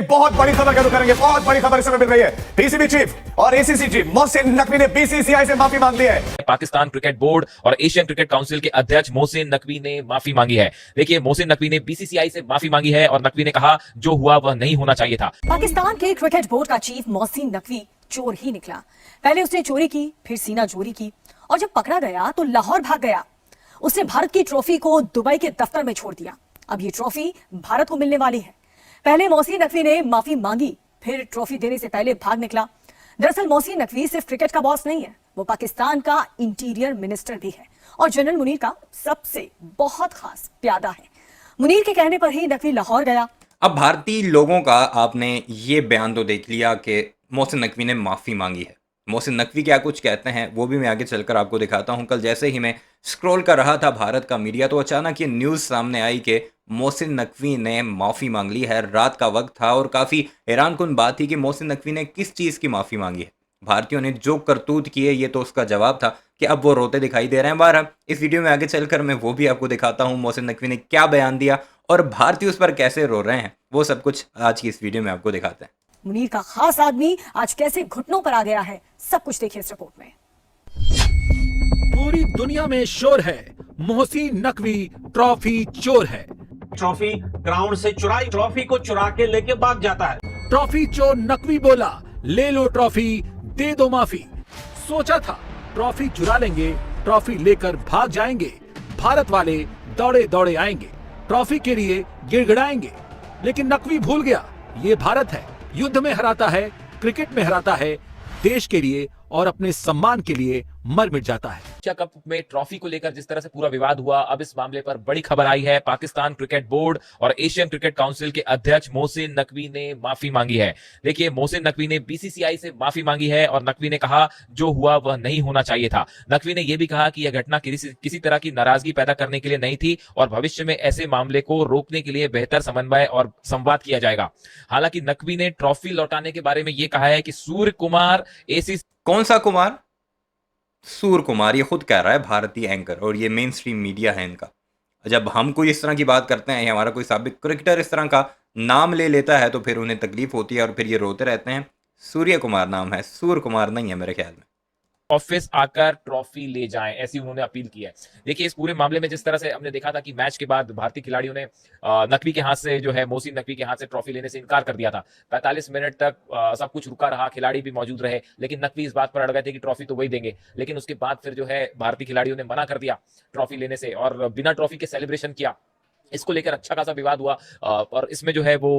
बहुत बड़ी खबर का रुख करेंगे। बहुत बड़ी खबर इस समय मिल रही है। पीसीबी चीफ और एसीसी चीफ मोहसिन नकवी ने बीसीसीआई से माफी मांग ली है। पाकिस्तान क्रिकेट बोर्ड और एशियन क्रिकेट काउंसिल के अध्यक्ष मोहसिन नकवी ने माफी मांगी है। देखिए, मोहसिन नकवी ने बीसीसीआई से माफी मांगी है और नकवी ने कहा जो हुआ वह नहीं होना चाहिए था। पाकिस्तान के क्रिकेट बोर्ड का चीफ मोहसिन नकवी चोर ही निकला। पहले उसने चोरी की, फिर सीना चोरी की और जब पकड़ा गया तो लाहौर भाग गया। उसने भारत की ट्रॉफी को दुबई के दफ्तर में छोड़ दिया। अब ये ट्रॉफी भारत को मिलने वाली है। पहले मोहसिन नकवी ने माफी मांगी, फिर ट्रॉफी देने से पहले भाग निकला। दरअसल मोहसिन नकवी सिर्फ क्रिकेट का बॉस नहीं है, वो पाकिस्तान का इंटीरियर मिनिस्टर भी है और जनरल मुनीर का सबसे बहुत खास प्यादा है। मुनीर के कहने पर ही नकवी लाहौर गया। अब भारतीय लोगों का आपने ये बयान तो देख लिया कि मोहसिन नकवी ने माफ़ी मांगी है। मोहसिन नकवी क्या कुछ कहते हैं वो भी मैं आगे चलकर आपको दिखाता हूं। कल जैसे ही मैं स्क्रॉल कर रहा था भारत का मीडिया, तो अचानक ये न्यूज़ सामने आई कि मोहसिन नकवी ने माफ़ी मांग ली है। रात का वक्त था और काफ़ी हैरानकुन बात थी कि मोहसिन नकवी ने किस चीज़ की माफ़ी मांगी है। भारतीयों ने जो करतूत किए ये तो उसका जवाब था कि अब वो रोते दिखाई दे रहे हैं। बारह इस वीडियो में आगे चलकर मैं वो भी आपको दिखाता हूँ मोहसिन नकवी ने क्या बयान दिया और भारतीय उस पर कैसे रो रहे हैं। वो सब कुछ आज की इस वीडियो में आपको दिखाते हैं। मुनीर का खास आदमी आज कैसे घुटनों पर आ गया है, सब कुछ देखिए इस रिपोर्ट में। पूरी दुनिया में शोर है, मोहसिन नकवी ट्रॉफी चोर है। ट्रॉफी ग्राउंड से चुराई, ट्रॉफी को चुरा के लेके भाग जाता है। ट्रॉफी चोर नकवी बोला, ले लो ट्रॉफी, दे दो माफी। सोचा था ट्रॉफी चुरा लेंगे, ट्रॉफी लेकर भाग जाएंगे, भारत वाले दौड़े दौड़े आएंगे, ट्रॉफी के लिए गिड़गिड़ाएंगे। लेकिन नकवी भूल गया ये भारत है, युद्ध में हराता है, क्रिकेट में हराता है, देश के लिए और अपने सम्मान के लिए मर मिट जाता है। एशिया कप में ट्रॉफी को लेकर जिस तरह से पूरा विवाद हुआ, अब इस मामले पर बड़ी खबर आई है। पाकिस्तान क्रिकेट बोर्ड और एशियन क्रिकेट काउंसिल के अध्यक्ष मोहसिन नकवी ने माफी मांगी है। देखिए, मोहसिन नकवी ने बीसीसीआई से माफी मांगी है और नकवी ने कहा जो हुआ वह नहीं होना चाहिए था। नकवी ने यह भी कहा कि यह घटना किसी तरह की नाराजगी पैदा करने के लिए नहीं थी और भविष्य में ऐसे मामले को रोकने के लिए बेहतर समन्वय और संवाद किया जाएगा। हालांकि नकवी ने ट्रॉफी लौटाने के बारे में यह कहा है कि सूर्य कुमार एसीसी। कौन सा कुमार? सूर्य कुमार। ये खुद कह रहा है, भारतीय एंकर, और ये मेन स्ट्रीम मीडिया है इनका। जब हम कोई इस तरह की बात करते हैं या हमारा कोई साबिक क्रिकेटर इस तरह का नाम ले लेता है तो फिर उन्हें तकलीफ होती है और फिर ये रोते रहते हैं। सूर्य कुमार नाम है, सूर्य कुमार नहीं है मेरे ख्याल में। ऑफिस आकर ट्रॉफी ले जाएं, ऐसी उन्होंने अपील की है। देखिए, इस पूरे मामले में जिस तरह से हमने देखा था कि मैच के बाद भारतीय खिलाड़ियों ने नकवी के हाथ से जो है मोहसिन नकवी के हाथ से ट्रॉफी लेने से इनकार कर दिया था। 45 मिनट तक सब कुछ रुका रहा, खिलाड़ी भी मौजूद रहे, लेकिन नकवी इस बात पर अड़ गए थे कि ट्रॉफी तो वही देंगे। लेकिन उसके बाद फिर जो है भारतीय खिलाड़ियों ने मना कर दिया ट्रॉफी लेने से और बिना ट्रॉफी के सेलिब्रेशन किया। इसको लेकर अच्छा खासा विवाद हुआ और इसमें जो है वो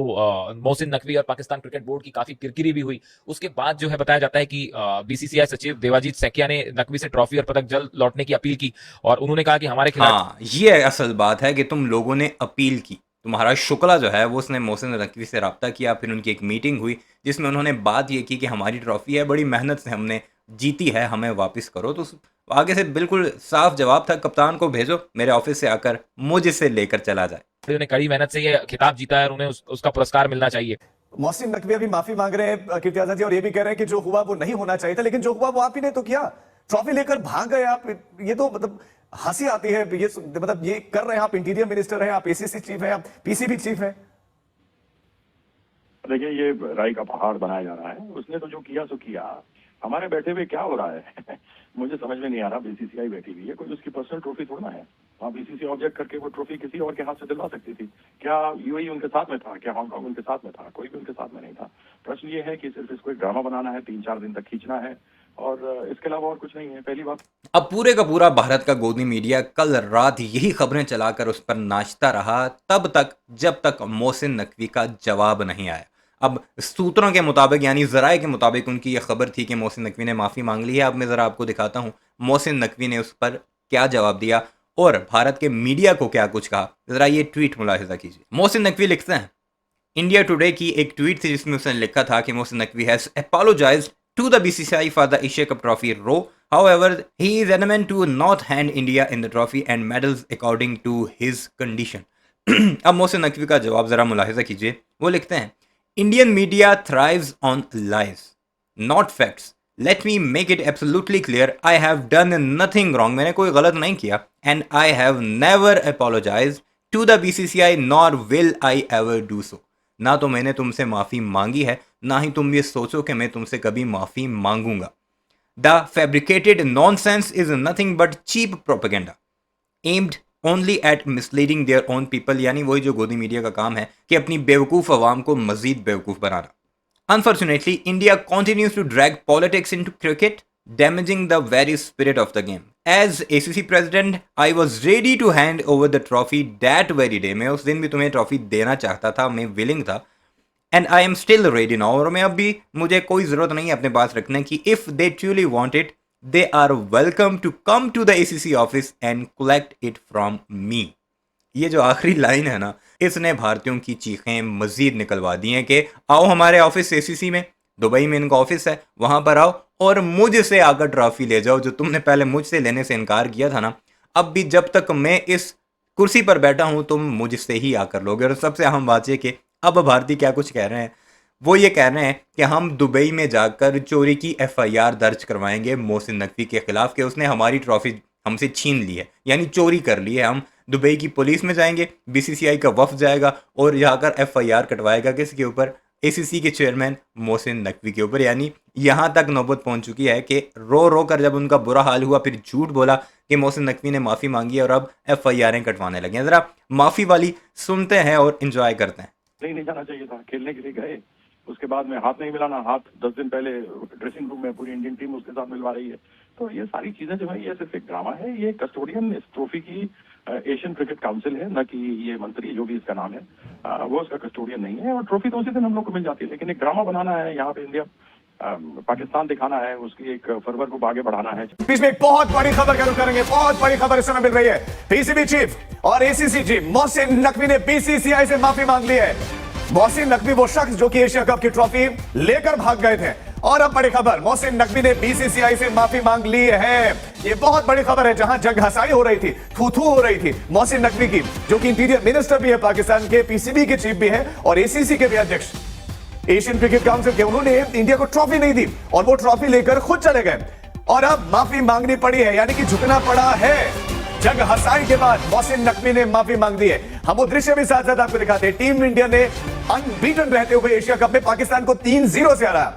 मोहसिन नकवी और पाकिस्तान क्रिकेट बोर्ड की काफी किरकिरी भी हुई। उसके बाद जो है बताया जाता है कि बीसीसीआई सचिव देवाजीत सैकिया ने नकवी से ट्रॉफी और पदक जल्द लौटने की अपील की और उन्होंने कहा कि हमारे खिलाड़ी। हाँ, ये असल बात है कि तुम लोगों ने अपील की। तुम्हारा शुक्ला जो है वो उसने मोहसिन नकवी से रब्ता किया, फिर उनकी एक मीटिंग हुई जिसमें उन्होंने बात ये की कि हमारी ट्रॉफी है, बड़ी मेहनत से हमने जीती है, हमें वापस करो। तो आगे से बिल्कुल साफ जवाब था, कप्तान को भेजो, मेरे ऑफिस से आकर मुझे से लेकर चला जाए। उन्होंने कड़ी मेहनत से ये खिताब जीता है और उन्हें उसका पुरस्कार मिलना चाहिए। मोहसिन नकवी अभी माफी मांग रहे हैं कीर्ति आजाद जी, और ये भी कह रहे हैं कि जो हुआ वो नहीं होना चाहिए था, लेकिन जो हुआ वो आप ही ने तो किया। ट्रॉफी लेकर भाग गए आप। ये तो मतलब हंसी आती है। ये मतलब ये कर रहे हैं आप, इंटीरियर मिनिस्टर हैं आप, एसीसी चीफ हैं आप, पीसीबी चीफ हैं। देखिए, ये राय का पहाड़ बनाया जा रहा है। उसने तो जो किया सो किया। हमारे बैठे हुए क्या हो रहा है मुझे समझ में नहीं आ रहा। बीसीसीआई बैठी हुई है, कोई उसकी पर्सनल ट्रॉफी थोड़ा है। वहाँ बीसीसीआई ऑब्जेक्ट करके वो ट्रॉफी किसी और के हाथ से दिलवा सकती थी। क्या यूएई उनके साथ में था? क्या हांगकांग उनके साथ में था? कोई भी उनके साथ में नहीं था। प्रश्न ये है कि सिर्फ इसको एक ड्रामा बनाना है, 3-4 दिन तक खींचना है और इसके अलावा और कुछ नहीं है। पहली बात, अब पूरे का पूरा भारत का गोदी मीडिया कल रात यही खबरें चलाकर उस पर नाचता रहा तब तक जब तक मोहसिन नकवी का जवाब नहीं आया। अब सूत्रों के मुताबिक, यानी ज़राए के मुताबिक, उनकी यह खबर थी कि मोहसिन नकवी ने माफ़ी मांग ली है। अब मैं ज़रा आपको दिखाता हूँ मोहसिन नकवी ने उस पर क्या जवाब दिया और भारत के मीडिया को क्या कुछ कहा। ज़रा ये ट्वीट मुलाहिजा कीजिए। मोहसिन नकवी लिखते हैं, इंडिया टुडे की एक ट्वीट थी जिसमें उसने लिखा था कि Mohsin Naqvi has apologised to the BCCI for the Asia Cup trophy row, however he is adamant to not hand India in the trophy and medals according to his condition. अब मोहसिन नकवी का जवाब ज़रा मुलाहिजा कीजिए। वो लिखते हैं, Indian media thrives on lies, not facts. Let me make it absolutely clear, I have done nothing wrong. मैंने कोई गलत नहीं किया. And I have never apologized to the BCCI, nor will I ever do so. ना तो मैंने तुमसे माफ़ी मांगी है, ना ही तुम ये सोचो कि मैं तुमसे कभी माफ़ी मांगूंगा। The fabricated nonsense is nothing but cheap propaganda aimed only at misleading their own people, यानी वही जो गोदी मीडिया का काम है कि अपनी बेवकूफ़ अवाम को मजीद बेवकूफ़ बनाना। Unfortunately, India continues to drag politics into cricket, damaging the very spirit of the game. As ACC president, I was ready to hand over the trophy that very day. मैं उस दिन भी तुम्हें ट्रॉफी देना चाहता था, मैं willing था. And I am still ready now. और मैं अब भी, मुझे कोई ज़रूरत नहीं है अपने पास रखने की. If they truly want it, they are welcome to come to the ACC office and collect it from me. ये जो आखिरी लाइन है ना, इसने भारतीयों की चीखें मजीद निकलवा दी हैं कि आओ हमारे ऑफिस एसीसी में, दुबई में इनका ऑफिस है, वहाँ पर आओ और मुझसे आकर ट्रॉफी ले जाओ जो तुमने पहले मुझसे लेने से इनकार किया था ना, अब भी जब तक मैं इस कुर्सी पर बैठा हूँ तुम मुझसे ही आकर लोगे। और सबसे अहम बात यह कि अब भारतीय क्या कुछ कह रहे हैं, वो ये कह रहे हैं कि हम दुबई में जाकर चोरी की FIR दर्ज करवाएंगे मोहसिन नकवी के खिलाफ कि उसने हमारी ट्रॉफी हमसे छीन ली है, यानी चोरी कर ली है। हम दुबई की पुलिस में जाएंगे, BCCI का वफ्द जाएगा और जाकर FIR कटवाएगा किसके ऊपर, ACC के चेयरमैन मोहसिन नकवी के ऊपर। यानी यहाँ तक नौबत पहुँच चुकी है कि रो रो कर जब उनका बुरा हाल हुआ फिर झूठ बोला कि मोहसिन नकवी ने माफ़ी मांगी और अब FIR कटवाने लगे हैं। ज़रा माफ़ी वाली सुनते हैं और इंजॉय करते हैं। नहीं जाना चाहिए था, खेलने के लिए गए, उसके बाद में हाथ नहीं मिलाना, हाथ 10 दिन पहले ड्रेसिंग रूम में पूरी इंडियन टीम उसके साथ मिलवा रही है। तो ये सारी चीजें जो है ये सिर्फ एक ड्रामा है। ये कस्टोडियन इस ट्रॉफी की एशियन क्रिकेट काउंसिल है, न कि ये मंत्री जो भी इसका नाम है वो उसका कस्टोडियन नहीं है। और ट्रॉफी तो उसी दिन हम लोग को मिल जाती है, लेकिन एक ड्रामा बनाना है यहाँ पे, इंडिया पाकिस्तान दिखाना है, उसकी एक फरवर को आगे बढ़ाना है। बीच में एक बहुत बड़ी खबर का रुख करेंगे, बहुत बड़ी खबर इस समय मिल रही है। PCB चीफ और ACC चीफ मोहसिन नकवी ने BCCI से माफी मांग ली है। मोहसिन नकवी वो शख्स जो कि एशिया कप की ट्रॉफी लेकर भाग गए थे, और अब बड़ी खबर, मोहसिन नकवी ने BCCI से माफी मांग ली है। ये बहुत बड़ी खबर है। जहां जंग हसाई हो रही थी, थू हो रही थी मोहसिन नकवी की, जो कि इंटीरियर मिनिस्टर भी है पाकिस्तान के, PCB के चीफ भी है और ACC के भी अध्यक्ष, एशियन क्रिकेट काउंसिल के, उन्होंने इंडिया को ट्रॉफी नहीं दी और वो ट्रॉफी लेकर खुद चले गए और अब माफी मांगनी पड़ी है, यानी कि झुकना पड़ा है। जंग हसाई के बाद मोहसिन नकवी ने माफी मांग दी है। हम वो दृश्य भी साथ साथ आपको दिखाते हैं। टीम इंडिया ने अनबीटन रहते हुए एशिया कप में पाकिस्तान को 3-0 से हराया।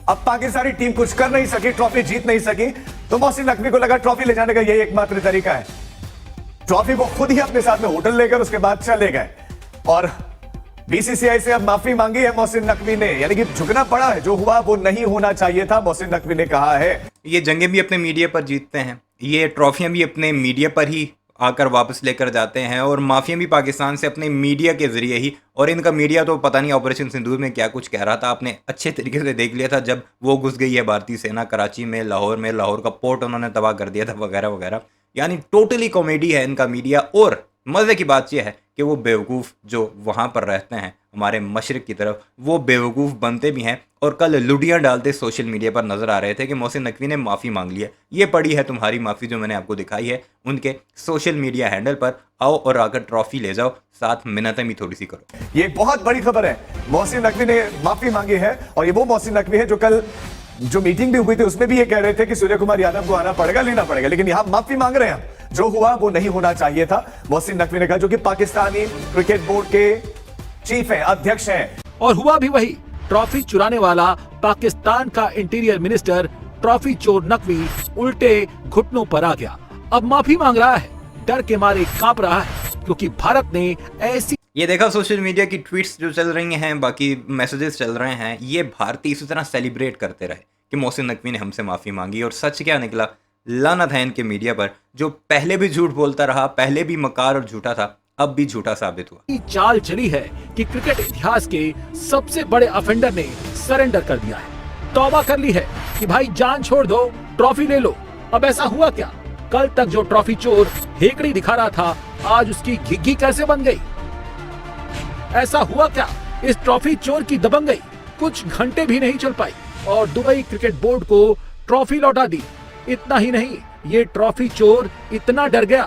अब पाकिस्तानी टीम कुछ कर नहीं सकी, ट्रॉफी जीत नहीं सकी, तो मोहसिन नकवी को लगा ट्रॉफी ले जाने का यही एकमात्र तरीका है। ट्रॉफी को खुद ही अपने साथ में होटल लेकर उसके बाद चले गए और BCCI से अब माफी मांगी है मोहसिन नकवी ने, यानी कि झुकना पड़ा है। जो हुआ वो नहीं होना चाहिए था, मोहसिन नकवी ने कहा है। ये जंगें भी अपने मीडिया पर जीतते हैं, ये ट्रॉफियां भी अपने मीडिया पर ही आकर वापस लेकर जाते हैं और माफिया भी पाकिस्तान से अपने मीडिया के जरिए ही। और इनका मीडिया तो पता नहीं ऑपरेशन सिंदूर में क्या कुछ कह रहा था, आपने अच्छे तरीके से देख लिया था जब वो घुस गई है भारतीय सेना कराची में, लाहौर का पोर्ट उन्होंने तबाह कर दिया था वगैरह वगैरह। यानी टोटली कॉमेडी है इनका मीडिया। और मज़े की बात यह है कि वो बेवकूफ़ जो वहाँ पर रहते हैं हमारे मशरक़ की तरफ, वो बेवकूफ़ बनते भी हैं और कल लुडियाँ डालते सोशल मीडिया पर नज़र आ रहे थे कि मोहसिन नकवी ने माफ़ी मांग ली है। ये पड़ी है तुम्हारी माफ़ी जो मैंने आपको दिखाई है उनके सोशल मीडिया हैंडल पर। आओ और आकर ट्रॉफी ले जाओ, साथ मिन्नतें भी थोड़ी सी करो। ये बहुत बड़ी खबर है। मोहसिन नकवी ने माफी मांगी है और ये वो मोहसिन नकवी है जो कल जो मीटिंग भी हुई थी उसमें भी ये कह रहे थे कि सूर्य कुमार यादव को आना पड़ेगा, लेना पड़ेगा, लेकिन यहां माफी मांग रहे हैं। जो हुआ वो नहीं होना चाहिए था, मोहसिन नकवी ने कहा, जो कि पाकिस्तानी क्रिकेट बोर्ड के चीफ हैं, अध्यक्ष हैं। और हुआ भी वही, ट्रॉफी चुराने वाला पाकिस्तान का इंटीरियर मिनिस्टर ट्रॉफी चोर नकवी उल्टे घुटनों पर आ गया। अब माफी मांग रहा है, डर के मारे कांप रहा है, क्योंकि भारत ने ऐसी, ये देखा सोशल मीडिया की ट्वीट्स जो चल रही हैं, बाकी मैसेजेस चल रहे हैं, ये भारतीय इसी तरह सेलिब्रेट करते रहे कि मोहसिन नकवी ने हमसे माफ़ी मांगी। और सच क्या निकला, लानत है इनके मीडिया पर जो पहले भी झूठ बोलता रहा, पहले भी मकार और झूठा था, अब भी झूठा साबित हुआ। चाल चली है कि क्रिकेट इतिहास के सबसे बड़े ऑफेंडर ने सरेंडर कर दिया है, तौबा कर ली है कि भाई जान छोड़ दो, ट्रॉफी ले लो। अब ऐसा हुआ क्या, कल तक जो ट्रॉफी चोर हेकड़ी दिखा रहा था, आज उसकी घिग्गी कैसे बन गई? ऐसा हुआ क्या, इस ट्रॉफी चोर की दबंगई कुछ घंटे भी नहीं चल पाई और दुबई क्रिकेट बोर्ड को ट्रॉफी लौटा दी। इतना ही नहीं, ये ट्रॉफी चोर इतना डर गया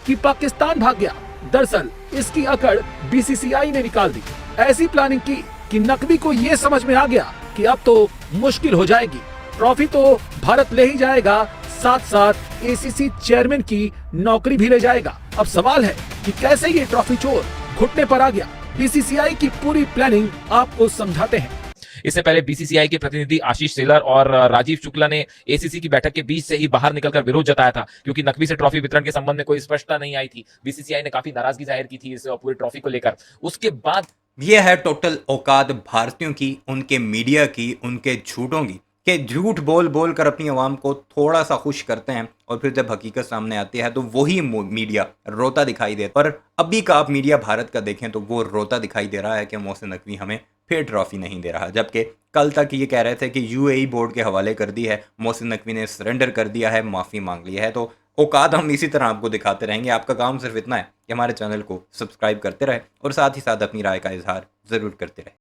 कि पाकिस्तान भाग गया। दरअसल इसकी अकड़ BCCI ने निकाल दी। ऐसी प्लानिंग की कि नकवी को ये समझ में आ गया कि अब तो मुश्किल हो जाएगी, ट्रॉफी तो भारत ले ही जाएगा, साथ साथ ACC चेयरमैन की नौकरी भी ले जाएगा। अब सवाल है कि कैसे ये ट्रॉफी चोर घुटने पर आ गया, बीसीसीआई की पूरी प्लानिंग आपको समझाते हैं। इससे पहले बीसीसीआई के प्रतिनिधि आशीष सेलर और राजीव शुक्ला ने एसीसी की बैठक के बीच से ही बाहर निकलकर विरोध जताया था, क्योंकि नकवी से ट्रॉफी वितरण के संबंध में कोई स्पष्टता नहीं आई थी। बीसीसीआई ने काफी नाराजगी जाहिर की थी इस पूरी ट्रॉफी को लेकर। उसके बाद यह है टोटल औकात भारतीयों की, उनके मीडिया की, उनके झूठों की, कि झूठ बोल बोल कर अपनी आवाम को थोड़ा सा खुश करते हैं और फिर जब हकीकत सामने आती है तो वही मीडिया रोता दिखाई देता है। और अभी का आप मीडिया भारत का देखें तो वो रोता दिखाई दे रहा है कि मोहसिन नकवी हमें फिर ट्रॉफी नहीं दे रहा, जबकि कल तक ये कह रहे थे कि यूएई बोर्ड के हवाले कर दी है, मोहसिन नकवी ने सरेंडर कर दिया है, माफ़ी मांग लिया है। तो औकात हम इसी तरह आपको दिखाते रहेंगे। आपका काम सिर्फ इतना है कि हमारे चैनल को सब्सक्राइब करते रहे और साथ ही साथ अपनी राय का इजहार ज़रूर करते रहे।